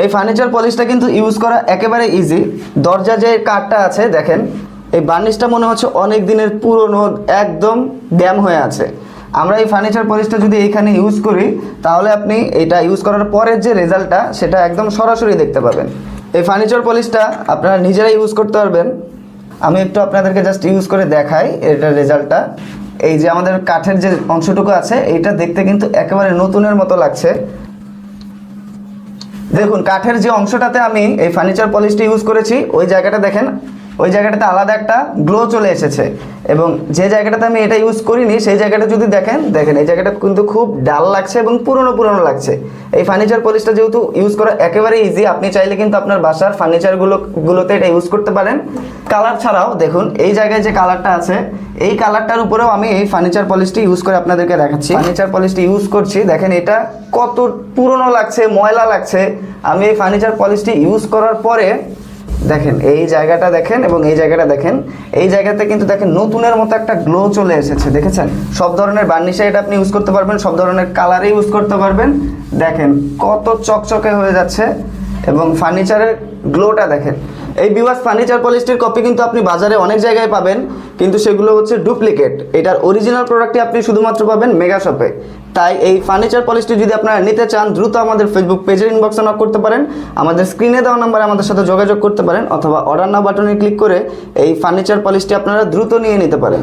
এই ফার্নিচার পলিশটা কিন্তু ইউজ করা একেবারে ইজি। দরজা যে কাঠটা আছে দেখেন, এই বার্নিশটা মনে হচ্ছে অনেক দিনের পুরনো, একদম ড্যাম হয়ে আছে। আমরা এই ফার্নিচার পলিশটা যদি এইখানে ইউজ করি, তাহলে আপনি এটা ইউজ করার পরের যে রেজাল্টটা সেটা একদম সরাসরি দেখতে পাবেন। এই ফার্নিচার পলিশটা আপনারা নিজেরাই ইউজ করতে পারবেন। আমি একটু আপনাদেরকে জাস্ট ইউজ করে দেখাই এটার রেজাল্টটা। এই যে আমাদের কাঠের যে অংশটুকু আছে, এইটা দেখতে কিন্তু একেবারে নতুনের মতো লাগছে। দেখুন, কাঠের যে অংশটাতে আমি এই ফার্নিচার পলিশটা ইউজ করেছি, ওই জায়গাটা দেখেন, ওই জায়গাটাতে আলাদা একটা গ্লো চলে এসেছে। এবং যে জায়গাটাতে আমি এটা ইউজ করিনি, সেই জায়গাটা যদি দেখেন এই জায়গাটা কিন্তু খুব ডাল লাগছে এবং পুরনো পুরনো লাগছে। এই ফার্নিচার পলিশটা যেহেতু ইউজ করা একেবারে ইজি, আপনি চাইলে কিন্তু আপনার বাসার ফার্নিচারগুলোতে এটা ইউজ করতে পারেন। কালার ছাড়াও দেখুন, এই জায়গায় যে কালারটা আছে, এই কালারটার উপরেও আমি এই ফার্নিচার পলিশটি ইউজ করে আপনাদেরকে দেখাচ্ছি। ফার্নিচার পলিশটি ইউজ করছি, দেখেন এটা কত পুরনো লাগছে, ময়লা লাগছে। আমি এই ফার্নিচার পলিশটি ইউজ করার পরে দেখেন এই জায়গাটা দেখেন এবং এই জায়গাটা দেখেন, এই জায়গাতে কিন্তু দেখেন নতুনের মতো একটা গ্লো চলে এসেছে, দেখেছেন? সব ধরনের বার্নিশে এটা আপনি ইউজ করতে পারবেন, সব ধরনের কালারে ইউজ করতে পারবেন। দেখেন কত চকচকে হয়ে যাচ্ছে এবং ফার্নিচারের গ্লোটা দেখেন। এই ভিউয়ার্স, ফার্নিচার পলিশটির কপি কিন্তু আপনি বাজারে অনেক জায়গায় পাবেন, কিন্তু সেগুলো হচ্ছে ডুপ্লিকেট। এটার অরিজিনাল প্রোডাক্টটি আপনি শুধুমাত্র পাবেন মেগা শপে। তাই এই ফার্নিচার পলিশটি যদি আপনারা নিতে চান, দ্রুত আমাদের ফেসবুক পেজের ইনবক্সে নক করতে পারেন, আমাদের স্ক্রিনে দেওয়া নাম্বারে আমাদের সাথে যোগাযোগ করতে পারেন, অথবা অর্ডার নাও বাটনে ক্লিক করে এই ফার্নিচার পলিশটি আপনারা দ্রুত নিয়ে নিতে পারেন।